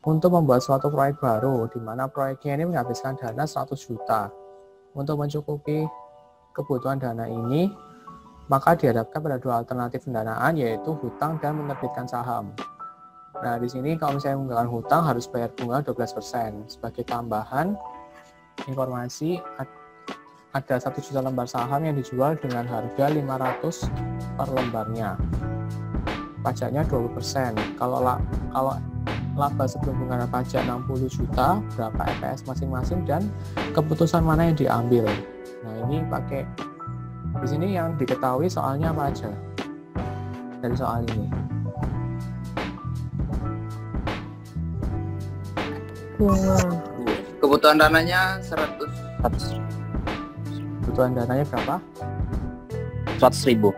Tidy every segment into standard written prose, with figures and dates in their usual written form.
untuk membuat suatu proyek baru, di mana proyeknya ini menghabiskan dana 100 juta. Untuk mencukupi kebutuhan dana ini, maka dihadapkan pada dua alternatif pendanaan, yaitu hutang dan menerbitkan saham. Nah, di sini kalau misalnya menggunakan hutang harus bayar bunga 12%. Sebagai tambahan informasi, ada 1 juta lembar saham yang dijual dengan harga 500 per lembarnya. Pajaknya 20%. Kalau laba sebelum pengenaan pajak 60 juta, berapa EPS masing-masing dan keputusan mana yang diambil. Nah, ini pakai di sini yang diketahui soalnya apa aja dari soal ini. Kebutuhan dananya 100. Kebutuhan dananya berapa? 100.000.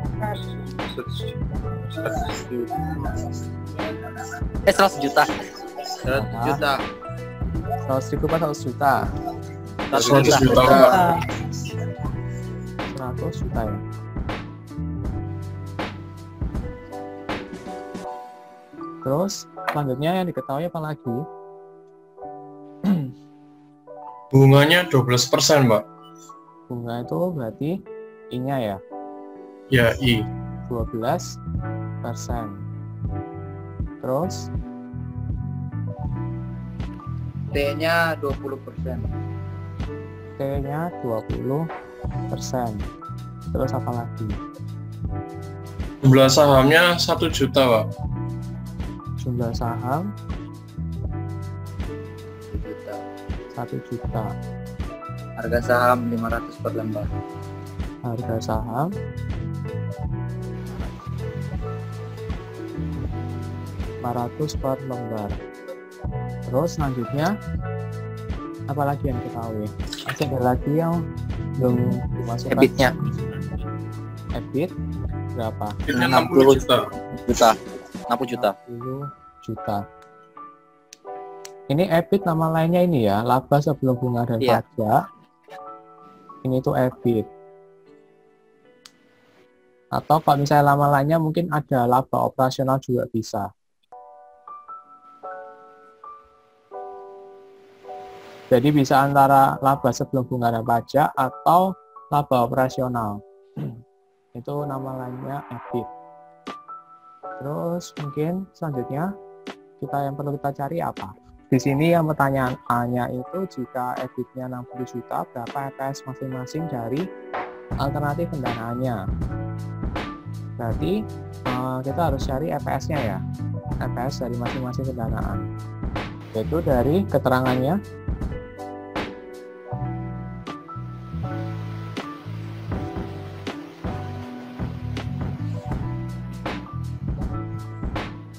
100 juta. 100 juta. 100.000 apa 100 juta? 100 juta. 100 juta ya. Terus selanjutnya yang diketahui apa lagi? Bunganya 12%, Mbak. Bunga itu berarti I-nya ya? Ya, I. 12%. Terus T-nya 20%. T-nya 20%. Terus apa lagi? Jumlah sahamnya 1 juta, Pak. Jumlah saham 1 juta. 1 juta. Harga saham 500 per lembar. Harga saham 500 per lembar. Terus selanjutnya apa lagi yang diketahui? Masih ada lagi yang belum dimasukkan. EBIT-nya EBIT berapa? Ini 60 juta. 60 juta. 60 juta. Ini EBIT nama lainnya ini ya, laba sebelum bunga dan Iya. pajak. Ini tuh EBIT. Atau kalau misalnya nama lainnya mungkin ada laba operasional juga bisa. Jadi bisa antara laba sebelum bunga dan pajak atau laba operasional. Itu nama lainnya EBIT. Terus mungkin selanjutnya yang perlu kita cari apa? Di sini yang pertanyaan A-nya itu jika EBIT-nya 60 juta, berapa EPS masing-masing dari alternatif pendanaannya? Berarti kita harus cari EPS-nya ya. EPS dari masing-masing pendanaan. Yaitu dari keterangannya.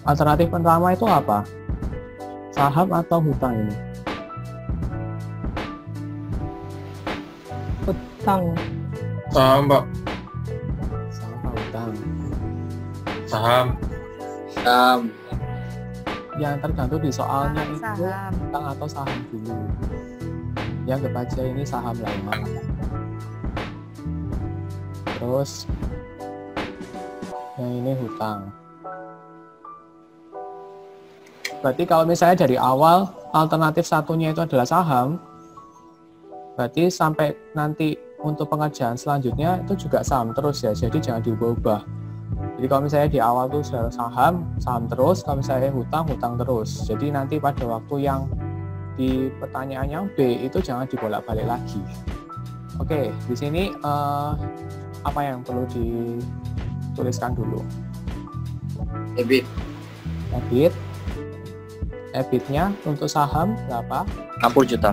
Alternatif pertama itu apa? Saham atau hutang ini? Hutang. Saham, Pak. Saham atau hutang? Saham. Saham. Yang tergantung di soalnya itu Saham. hutang atau saham dulu. Yang kebaca ini saham lah ya. Terus yang ini hutang. Berarti kalau misalnya dari awal alternatif satunya itu adalah saham, berarti sampai nanti untuk pengerjaan selanjutnya itu juga saham terus ya, jadi jangan diubah-ubah. Jadi kalau misalnya di awal itu sudah saham terus, kalau misalnya hutang terus. Jadi nanti pada waktu yang di pertanyaan yang B itu jangan dibolak-balik lagi. Oke, di sini apa yang perlu dituliskan dulu? EBIT. EBIT-nya untuk saham berapa? 60 juta.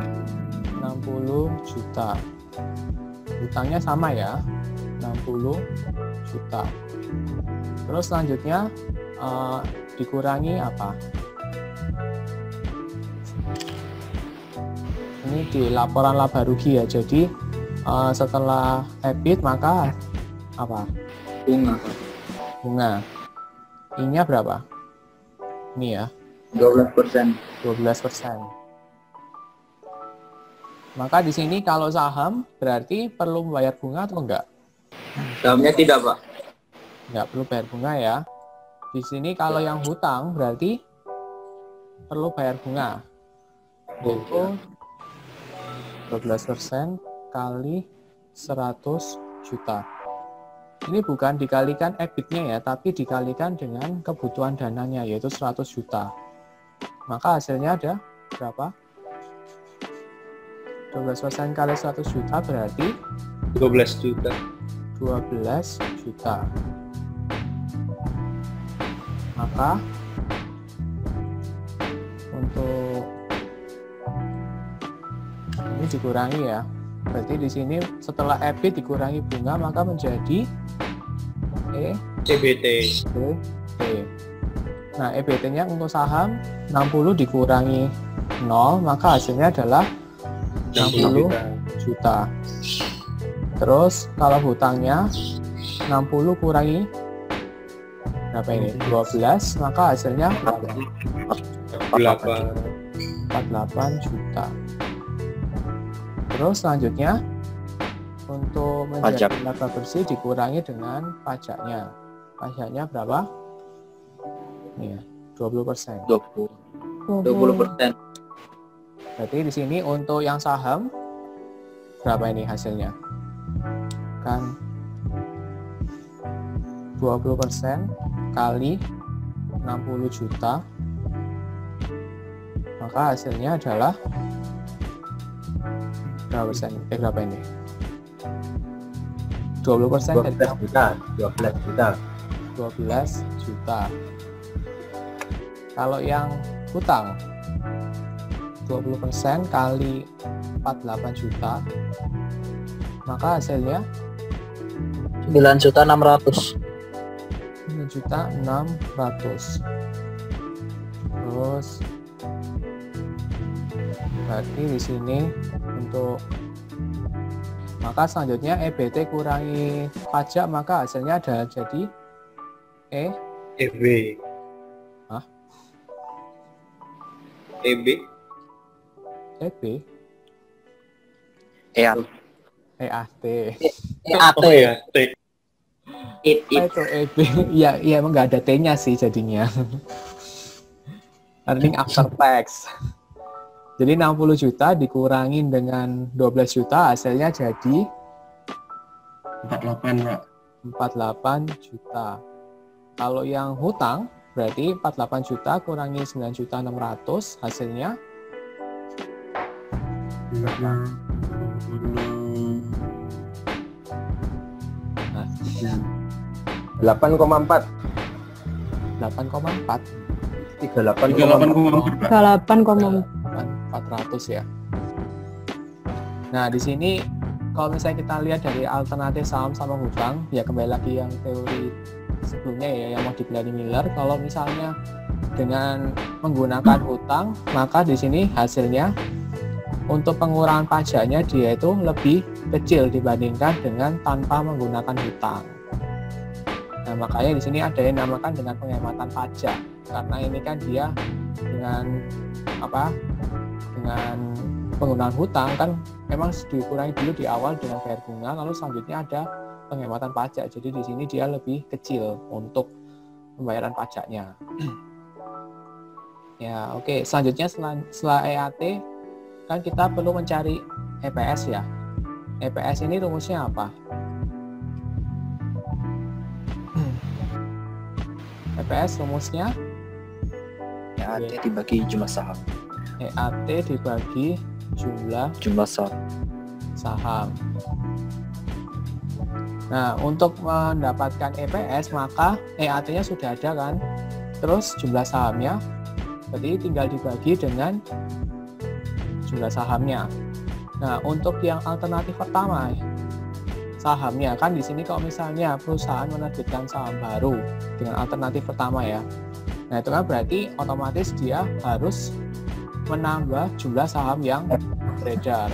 60 juta. Hutangnya sama ya, 60 juta. Terus selanjutnya dikurangi apa? Ini di laporan laba rugi ya. Jadi setelah EBIT maka apa? Bunga. I-nya berapa? Ini ya. 12%. 12%. Maka di sini kalau saham berarti perlu membayar bunga atau enggak? Sahamnya tidak, Pak. Enggak perlu bayar bunga ya. Di sini kalau yang hutang berarti perlu bayar bunga. Yaitu 12% kali 100 juta. Ini bukan dikalikan EBIT-nya ya, tapi dikalikan dengan kebutuhan dananya, yaitu 100 juta. Maka hasilnya ada berapa? 12% kali 100 juta berarti 12 juta. 12 juta. Maka untuk ini dikurangi ya. Berarti di sini setelah EBIT dikurangi bunga maka menjadi EBT. EBT. Nah, EBT-nya untuk saham 60 dikurangi 0 maka hasilnya adalah 60 juta. Terus kalau hutangnya 60 kurangi berapa ini? 12, maka hasilnya 48 juta. Terus selanjutnya untuk menjadi Pajak. laba bersih dikurangi dengan pajaknya. Pajaknya berapa? Nih ya, 20%. 20%. Berarti di sini untuk yang saham berapa ini hasilnya? Kan 20% kali 60 juta. Maka hasilnya adalah berapa persen? Berapa ini? 20% dari 12 juta. 12 juta. 12 juta. Kalau yang hutang 20% kali 48 juta, maka hasilnya 9.600.000. 9.600.000. Terus berarti di sini untuk maka selanjutnya EBT kurangi pajak maka hasilnya ada jadi EB. Hah? EB. EB EAT. EAT. EAT. Oh ya, T. Apa itu EB? Iya, iya emang nggak ada T-nya sih jadinya. Earning after tax. Jadi 60 juta dikurangin dengan 12 juta hasilnya jadi 48, Pak. 48 juta. Kalau yang hutang berarti 48 juta kurangi 9.600.000 hasilnya 8,4. 8,4. 38,4. 400 ya. Nah, di sini kalau misalnya kita lihat dari alternatif saham sama hutang, ya kembali lagi yang teori sebelumnya ya, yang mau dipelajari Miller, kalau misalnya dengan menggunakan hutang, maka di sini hasilnya untuk pengurangan pajaknya dia itu lebih kecil dibandingkan dengan tanpa menggunakan hutang. Nah, makanya di sini ada yang dinamakan dengan penghematan pajak. Karena ini kan dia dengan apa? Dengan penggunaan hutang kan memang dikurangi dulu di awal dengan bayar bunga, lalu selanjutnya ada penghematan pajak. Jadi di sini dia lebih kecil untuk pembayaran pajaknya. Ya, oke. Selanjutnya setelah EAT kan kita perlu mencari EPS ya. EPS ini rumusnya apa? EPS rumusnya EAT dibagi jumlah saham. EAT dibagi jumlah saham. Nah, untuk mendapatkan EPS maka EAT-nya sudah ada kan? Terus jumlah sahamnya berarti tinggal dibagi dengan jumlah sahamnya. Nah, untuk yang alternatif pertama sahamnya kan di sini kalau misalnya perusahaan menerbitkan saham baru dengan alternatif pertama ya. Nah, itu kan berarti otomatis dia harus menambah jumlah saham yang beredar.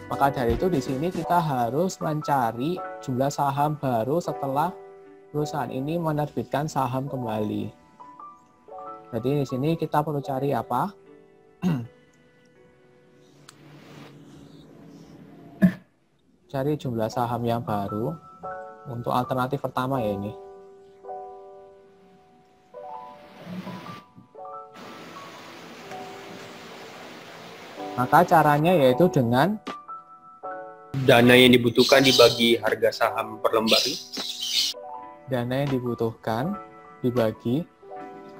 Maka dari itu di sini kita harus mencari jumlah saham baru setelah perusahaan ini menerbitkan saham kembali. Jadi di sini kita perlu cari apa? Cari jumlah saham yang baru untuk alternatif pertama ya ini. Maka caranya yaitu dengan Dana yang dibutuhkan dibagi harga saham per lembar. dana yang dibutuhkan dibagi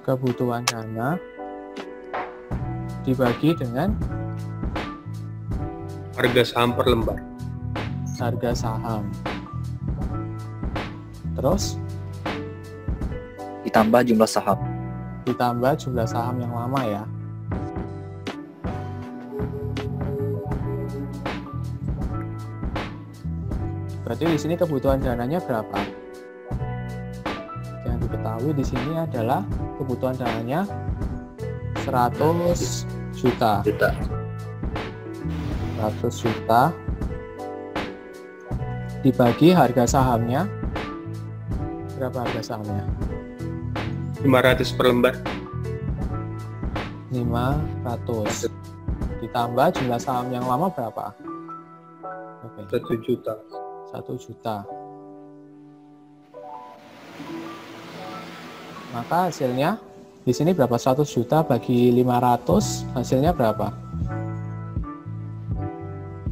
kebutuhan dana dibagi dengan Harga saham per lembar. harga saham. Terus Ditambah jumlah saham. ditambah jumlah saham yang lama ya. Berarti di sini kebutuhan dananya berapa? Yang diketahui di sini adalah kebutuhan dananya 100 juta. 100 juta dibagi harga sahamnya. Berapa harga sahamnya? 500 per lembar. 500 ditambah jumlah saham yang lama berapa? Oke, 1 juta. 1 juta. Maka hasilnya di sini berapa? 100 juta bagi 500, hasilnya berapa?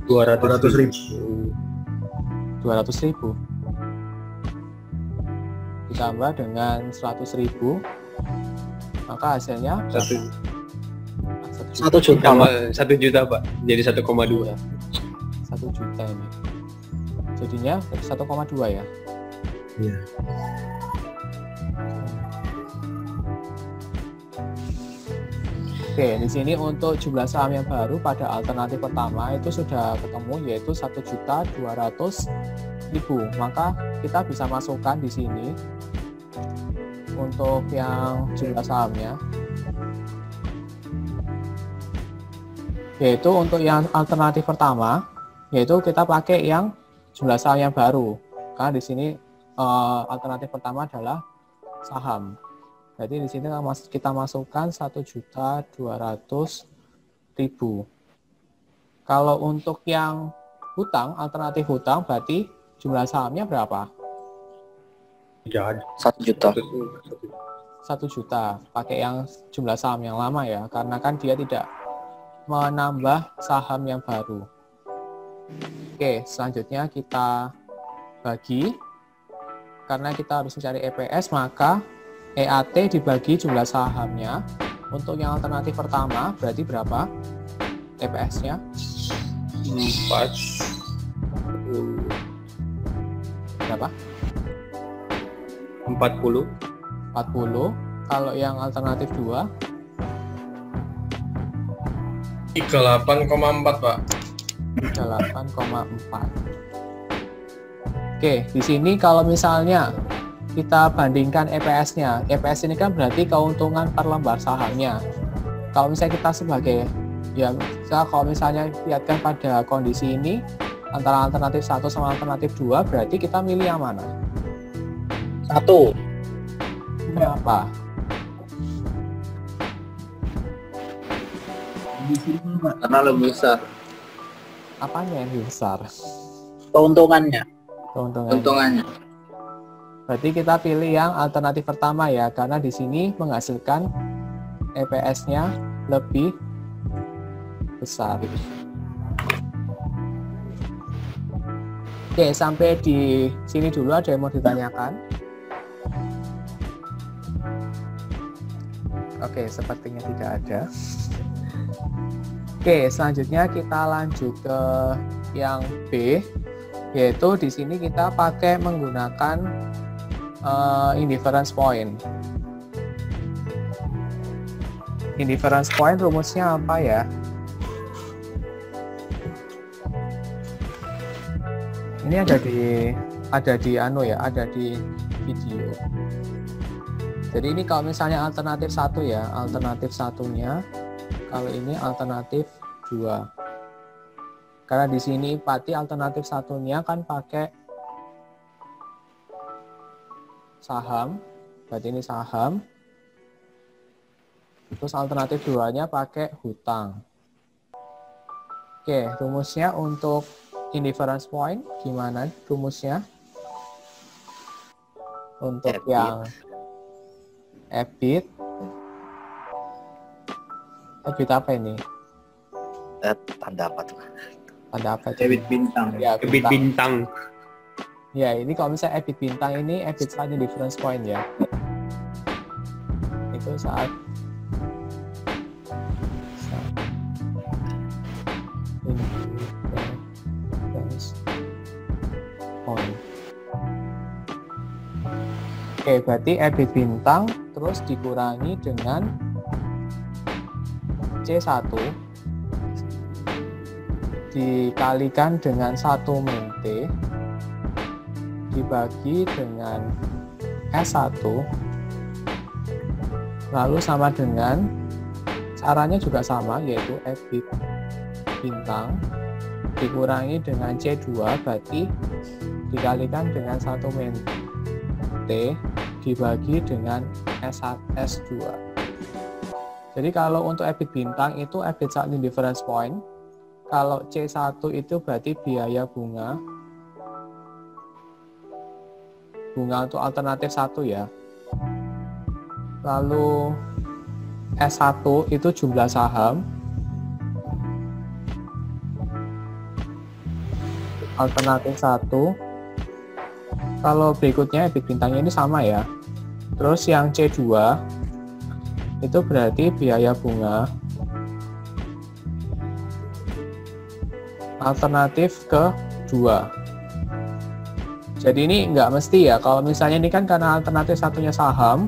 200.000. 200.000 ditambah dengan 100.000, maka hasilnya 1 1 juta. Pak. 1 juta, Pak. Jadi 1,2. 1 juta ini. Jadinya 1,2 ya. Iya. Oke, di sini untuk jumlah saham yang baru pada alternatif pertama itu sudah ketemu, yaitu 1.200.000. Maka kita bisa masukkan di sini untuk yang jumlah sahamnya, yaitu untuk yang alternatif pertama, yaitu kita pakai yang jumlah saham yang baru. Karena di sini alternatif pertama adalah saham. Jadi di sini kita masukkan 1.200.000. Kalau untuk yang hutang, alternatif hutang, berarti jumlah sahamnya berapa? Tidak ada. 1 juta. 1 juta. Pakai yang jumlah saham yang lama ya, karena kan dia tidak menambah saham yang baru. Oke, selanjutnya kita bagi. Karena kita harus mencari EPS, maka EAT dibagi jumlah sahamnya. Untuk yang alternatif pertama berarti berapa EPS-nya? 4. Berapa? 40. 40. Kalau yang alternatif 2 38,4 Pak. 38,4. Oke, di sini kalau misalnya kita bandingkan EPS-nya. EPS ini kan berarti keuntungan per lembar sahamnya. Kalau misalnya kita sebagai, ya kalau misalnya lihatkan pada kondisi ini, antara alternatif 1 sama alternatif 2, berarti kita milih yang mana? 1. Kenapa? Karena lebih besar Apanya yang lebih besar? Keuntungannya. keuntungannya. Berarti kita pilih yang alternatif pertama ya, karena di sini menghasilkan EPS-nya lebih besar. Oke, sampai di sini dulu. Ada yang mau ditanyakan? Oke, sepertinya tidak ada. Oke, selanjutnya kita lanjut ke yang B, yaitu di sini kita pakai menggunakan indifference point. Indifference point rumusnya apa ya? Ini ada di video. Jadi ini kalau misalnya alternatif 1 ya, alternatif satunya. Kalau ini alternatif 2. Karena di sini berarti alternatif satunya kan pakai saham, berarti ini saham. Terus alternatif 2-nya pakai hutang. Oke, rumusnya untuk indifference point gimana rumusnya? Untuk EBIT. yang EBIT apa ini? Tanda apa tuh? Tanda apa? Debit bintang. Ya, EBIT bintang. Ya, ini kalau misalnya EBIT bintang ini EBIT sliding difference point ya. Itu saat difference point. Oke, berarti EBIT bintang terus dikurangi dengan C1 dikalikan dengan 1 min T dibagi dengan S1 lalu sama dengan caranya juga sama, yaitu EBIT bintang dikurangi dengan C2 berarti dikalikan dengan 1 min T dibagi dengan S2. Jadi kalau untuk EBIT bintang itu EBIT sliding difference point. Kalau C1 itu berarti biaya bunga untuk alternatif 1 ya. Lalu S1 itu jumlah saham. Alternatif 1. Kalau berikutnya EBIT bintangnya ini sama ya. Terus yang C2 itu berarti biaya bunga alternatif kedua. Jadi ini nggak mesti ya, kalau misalnya ini kan karena alternatif satunya saham,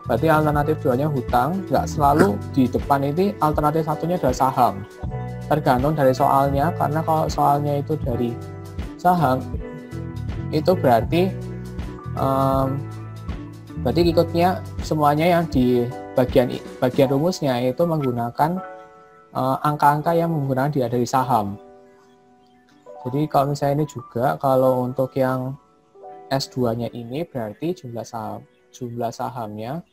berarti alternatif duanya hutang, nggak selalu di depan ini alternatif satunya adalah saham. Tergantung dari soalnya, karena kalau soalnya itu dari saham, itu berarti ikutnya semuanya yang di bagian rumusnya itu menggunakan angka-angka yang menggunakan dia dari saham. Jadi kalau misalnya ini juga, kalau untuk yang S2-nya ini berarti jumlah sahamnya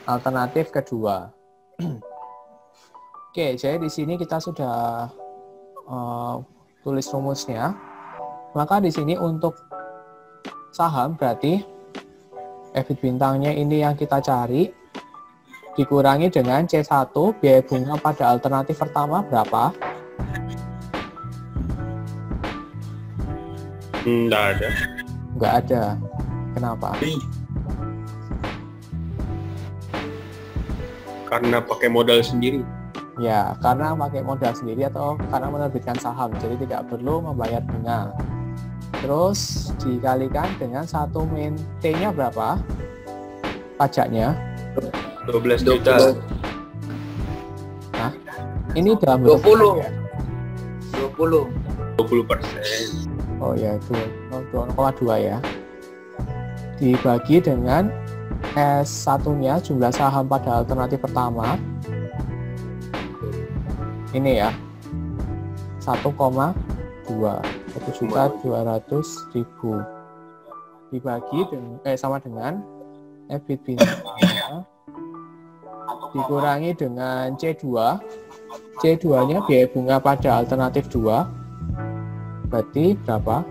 alternatif kedua. Oke, jadi di sini kita sudah tulis rumusnya. Maka di sini untuk saham berarti EBIT bintangnya ini yang kita cari dikurangi dengan C1 biaya bunga pada alternatif pertama berapa? Nggak ada. Nggak ada. Kenapa? Karena pakai modal sendiri. Ya, karena pakai modal sendiri atau karena menerbitkan saham, jadi tidak perlu membayar bunga. Terus dikalikan dengan 1 min T-nya berapa? Pajaknya? 12 juta. Nah, ini dalam 20. ya? 20%. Oh ya, itu 0,2 ya. Dibagi dengan S1-nya jumlah saham pada alternatif pertama. Ini ya. 1,2. 1.200.000 dibagi sama dengan EBIT bintangnya dikurangi dengan C2. C2-nya biaya bunga pada alternatif 2. Berarti berapa?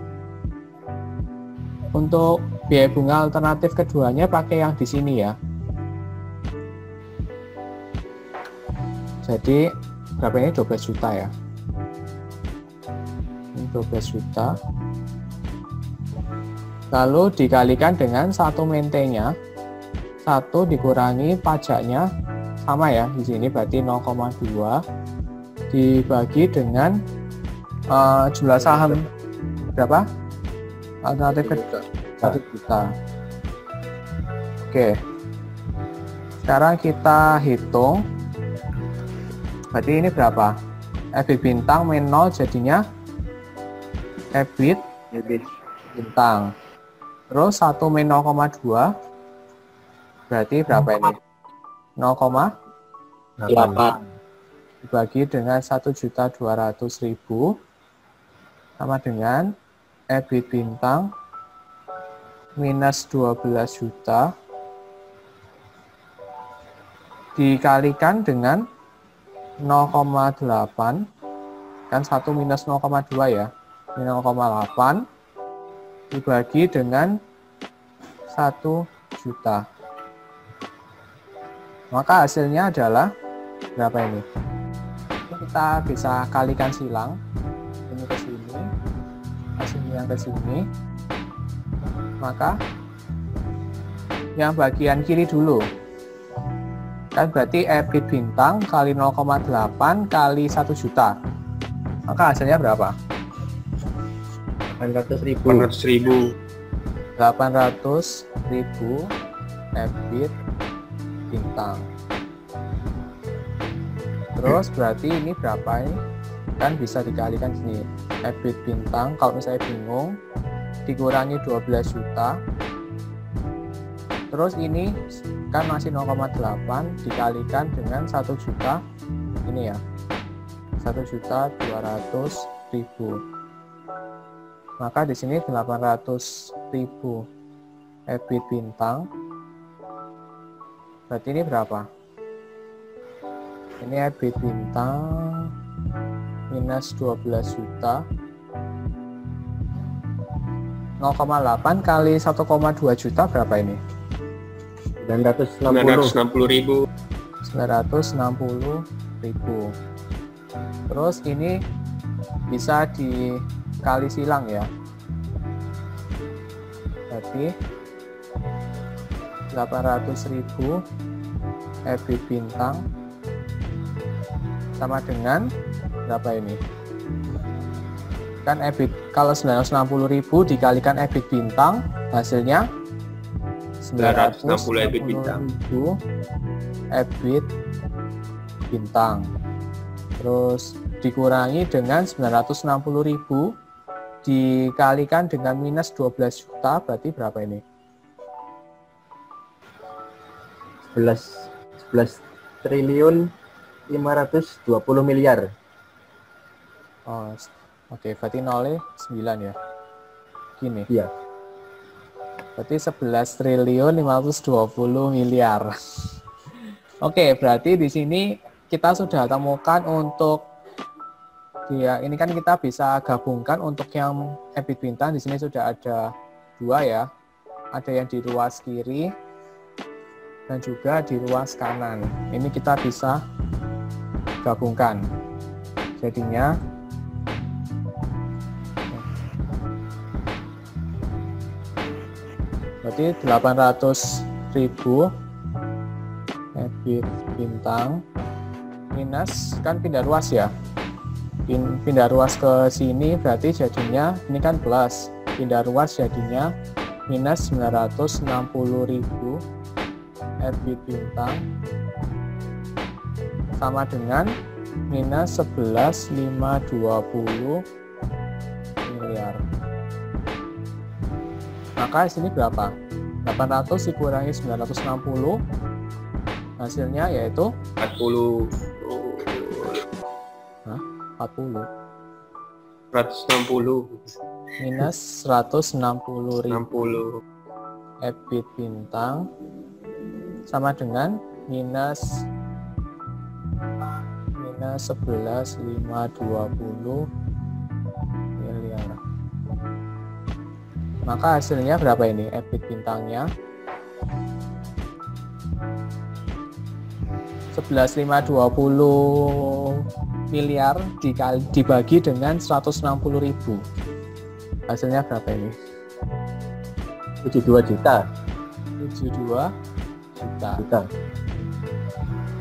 Untuk biaya bunga alternatif keduanya pakai yang di sini ya. Jadi berapa ini? 12 juta ya. Ini 12 juta. Lalu dikalikan dengan 1 min T-nya. 1 dikurangi pajaknya sama ya di sini berarti 0,2 dibagi dengan jumlah saham berapa? Alternatif kedua 1 juta. Oke. Sekarang kita hitung. Berarti ini berapa? EBIT bintang min 0 jadinya EBIT bintang. Terus 1 min 0,2 berarti berapa ini? 0,8 dibagi dengan 1.200.000 sama dengan EBIT bintang minus 12 juta dikalikan dengan 0,8 kan 1 minus 0,2 ya, 0,8 dibagi dengan 1 juta. Maka hasilnya adalah berapa ini? Kita bisa kalikan silang. Ini ke sini, hasilnya yang ke sini. Maka yang bagian kiri dulu. Kan berarti EBIT bintang kali 0,8 kali 1 juta. Maka hasilnya berapa? 800.000. 800.000. 800.000 EBIT bintang. Terus berarti ini berapa ini? Kan bisa dikalikan sini. EBIT bintang kalau misalnya bingung dikurangi 12 juta. Terus ini kan masih 0,8 dikalikan dengan 1 juta. Ini ya. 1.200.000. Maka di sini 800.000 EBIT bintang. Berarti ini berapa? Ini EBIT bintang minus 12 juta. 0,8 kali 1,2 juta berapa ini? 960.000. 960.000. Terus ini bisa dikali silang ya. Berarti 800.000 EBIT bintang sama dengan berapa ini? Kan EBIT kalau 960.000 dikalikan EBIT bintang hasilnya 960 EBIT bintang. EBIT bintang. Terus dikurangi dengan 960.000 dikalikan dengan minus 12 juta berarti berapa ini? 11 triliun 520 miliar. Oh, oke, berarti nolnya 9 ya. Gini. Iya. Berarti 11 triliun 520 miliar. Oke, berarti di sini kita sudah temukan untuk dia ini kan kita bisa gabungkan untuk yang EBIT bintang di sini sudah ada 2 ya. Ada yang di ruas kiri dan juga di ruas kanan. Ini kita bisa gabungkan. Jadinya berarti 800.000 EBIT bintang minus kan pindah ruas ya. Pindah ruas ke sini berarti jadinya ini kan plus. Pindah ruas jadinya minus 960.000 EBIT bintang sama dengan minus 11.520 miliar. Maka sini berapa? 800 dikurangi 960 hasilnya yaitu 40. 40 160 minus 160.000 60 EBIT bintang sama dengan minus 11.520 miliar. Maka hasilnya berapa ini EBIT bintangnya? 11.520 miliar dibagi dengan 160.000. Hasilnya berapa ini? 72 juta. 72 juta.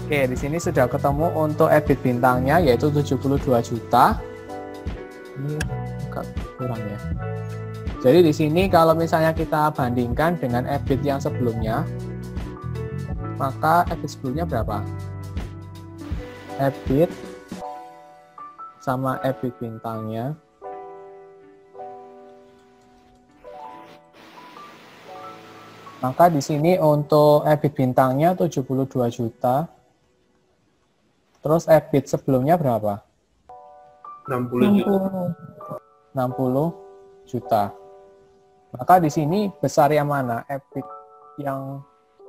Oke, di sini sudah ketemu untuk EBIT bintangnya yaitu 72 juta. Ini agak kurang ya. Jadi di sini kalau misalnya kita bandingkan dengan EBIT yang sebelumnya, maka EBIT sebelumnya berapa? EBIT sama EBIT bintangnya maka di sini untuk EBIT bintangnya 72 juta. Terus EBIT sebelumnya berapa? 60 juta. 60 juta. Maka di sini besar yang mana? EBIT yang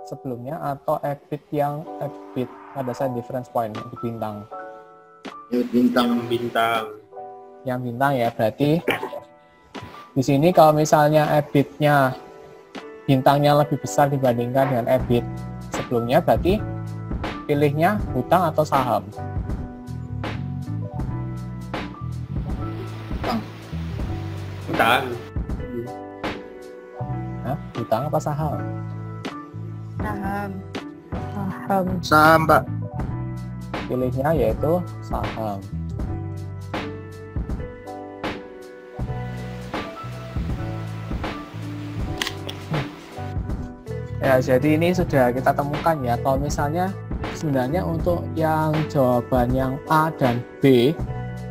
sebelumnya atau EBIT yang EBIT pada saat difference point EBIT bintang? Bintang. Yang bintang ya, berarti di sini kalau misalnya EBIT-nya bintangnya lebih besar dibandingkan dengan EBIT sebelumnya, berarti pilihnya hutang atau saham? Hutang. Hah? Hutang apa saham? Saham. Saham, Pak. Pilihnya yaitu saham. Ya, jadi ini sudah kita temukan ya, kalau misalnya sebenarnya untuk yang jawaban yang A dan B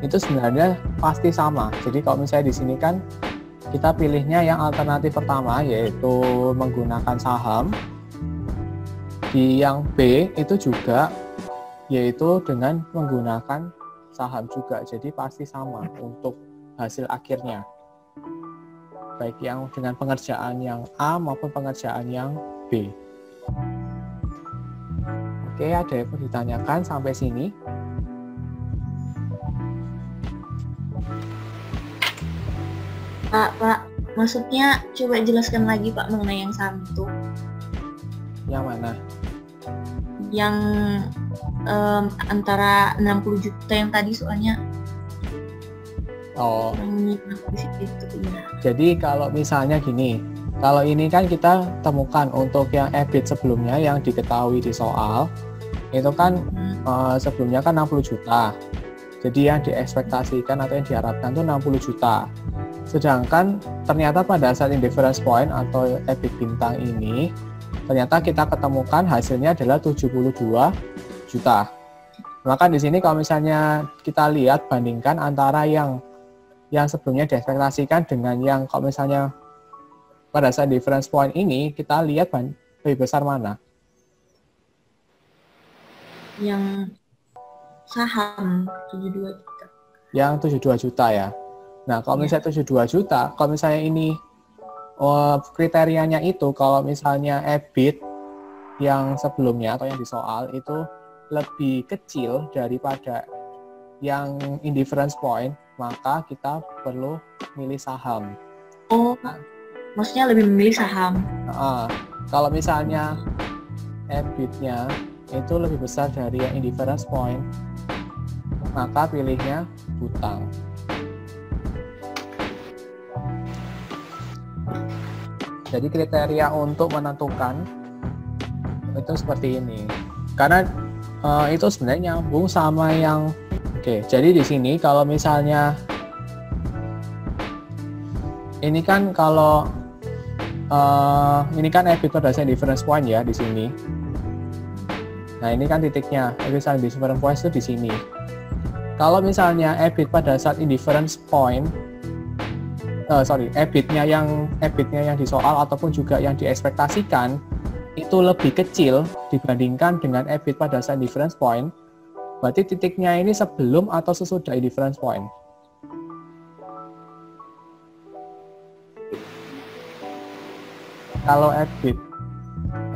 itu sebenarnya pasti sama. Jadi kalau misalnya di sini kan kita pilihnya yang alternatif pertama yaitu menggunakan saham. Di yang B itu juga yaitu dengan menggunakan saham juga. Jadi pasti sama untuk hasil akhirnya. Baik yang dengan pengerjaan yang A maupun pengerjaan yang B. Oke, ada yang mau ditanyakan sampai sini? Pak, maksudnya coba jelaskan lagi Pak mengenai yang saham itu. Yang mana? Yang antara 60 juta yang tadi soalnya. Oh, Yang di situ ya. jadi kalau misalnya gini, kalau ini kan kita temukan untuk yang EBIT sebelumnya yang diketahui di soal, itu kan sebelumnya kan 60 juta. Jadi yang diekspektasikan atau yang diharapkan itu 60 juta. Sedangkan ternyata pada saat indifference point atau EBIT bintang ini, ternyata kita ketemukan hasilnya adalah 72 juta. Maka di sini kalau misalnya kita lihat bandingkan antara yang sebelumnya diekspektasikan dengan yang kalau misalnya pada saat difference point ini kita lihat lebih besar mana? Yang saham 72 juta. Yang 72 juta ya. Nah, kalau misalnya 72 juta, kalau misalnya ini kriterianya itu kalau misalnya EBIT yang sebelumnya atau yang di soal itu lebih kecil daripada yang indifference point, maka kita perlu milih saham. Oh, maksudnya lebih memilih saham. Kalau misalnya EBIT-nya itu lebih besar dari yang indifference point, maka pilihnya hutang. Jadi kriteria untuk menentukan itu seperti ini. Karena itu sebenarnya nyambung sama yang oke. Jadi di sini kalau misalnya ini kan kalau ini kan EBIT pada saat difference point ya di sini. Nah, ini kan titiknya. EBIT difference point itu di sini. Kalau misalnya EBIT pada saat indifference point EBIT-nya yang di soal ataupun juga yang diekspektasikan itu lebih kecil dibandingkan dengan EBIT pada saat difference point, berarti titiknya ini sebelum atau sesudah difference point. Kalau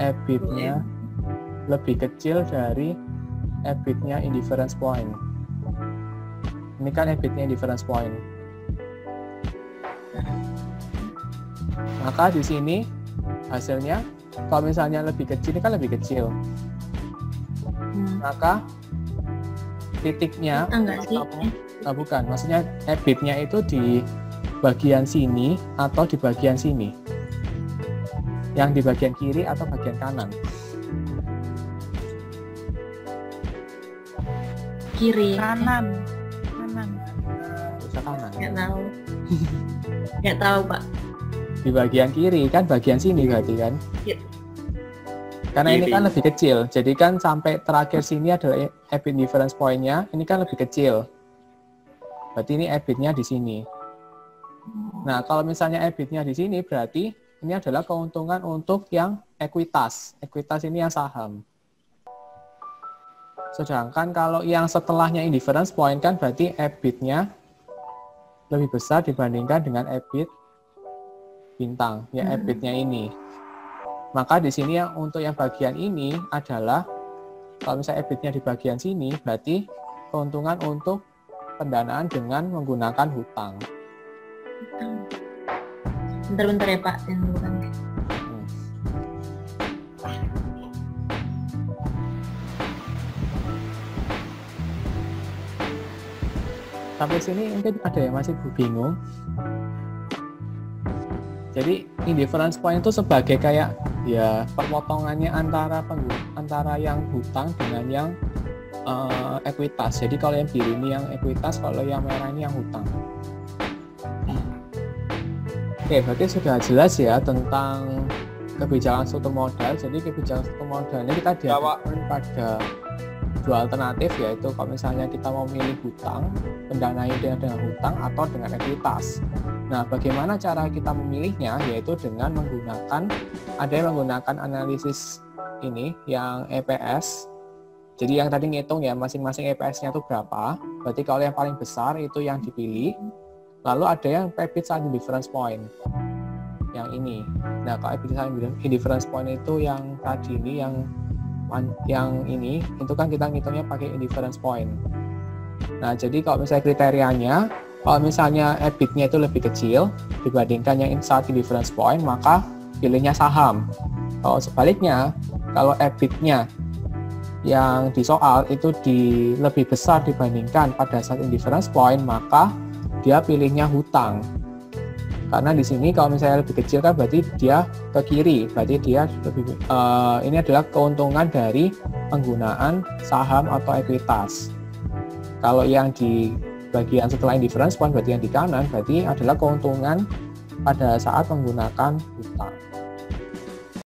EBIT-nya lebih kecil dari EBIT-nya indifference point. Ini kan EBIT-nya indifference point. Maka di sini hasilnya kalau misalnya lebih kecil, ini kan lebih kecil. Maka titiknya bukan, maksudnya EBIT-nya itu di bagian sini atau di bagian sini. Yang di bagian kiri atau bagian kanan. Kiri. Kanan. Bisa kanan. Nggak tahu. Nggak tahu, Pak. Di bagian kiri kan bagian sini berarti kan? Ya. Karena ini kan lebih kecil, jadi kan sampai terakhir sini adalah EBIT difference point-nya, ini kan lebih kecil. Berarti ini EBIT-nya di sini. Nah, kalau misalnya EBIT-nya di sini berarti ini adalah keuntungan untuk yang ekuitas. Ekuitas ini yang saham. Sedangkan kalau yang setelahnya indifference point kan berarti EBIT-nya lebih besar dibandingkan dengan EBIT bintang, ya EBIT-nya ini. Maka di sini yang untuk yang bagian ini adalah kalau misalnya EBIT-nya di bagian sini berarti keuntungan untuk pendanaan dengan menggunakan hutang. Bentar ya Pak, yang dulu kan. Sampai sini mungkin ada yang masih bingung. Jadi indifference point itu sebagai kayak ya pemotongannya antara yang hutang dengan yang ekuitas. Jadi kalau yang biru ini yang ekuitas, kalau yang merah ini yang hutang. Oke, berarti sudah jelas ya tentang kebijakan struktur modal. Jadi kebijakan struktur modal ini kita dihadapkan pada dua alternatif, yaitu kalau misalnya kita mau memilih hutang, pendanaan dengan hutang atau dengan ekuitas. Nah, bagaimana cara kita memilihnya? Yaitu dengan ada yang menggunakan analisis ini yang EPS. Jadi yang tadi ngitung ya masing-masing EPS-nya itu berapa. Berarti kalau yang paling besar itu yang dipilih. Lalu ada yang EBIT sign difference point. Yang ini. Nah, kalau EBIT sign difference point itu yang tadi ini yang ini itu kan kita ngitungnya pakai indifference point. Nah, jadi kalau misalnya kriterianya, kalau misalnya EBIT-nya itu lebih kecil dibandingkan yang saat indifference point, maka pilihnya saham. Kalau sebaliknya, kalau EBIT-nya yang di soal itu lebih besar dibandingkan pada saat indifference point, maka dia pilihnya hutang. Karena di sini kalau misalnya lebih kecil kan berarti dia ke kiri, berarti dia lebih ini adalah keuntungan dari penggunaan saham atau ekuitas. Kalau yang di bagian setelah indifference point berarti yang di kanan berarti adalah keuntungan pada saat menggunakan hutang.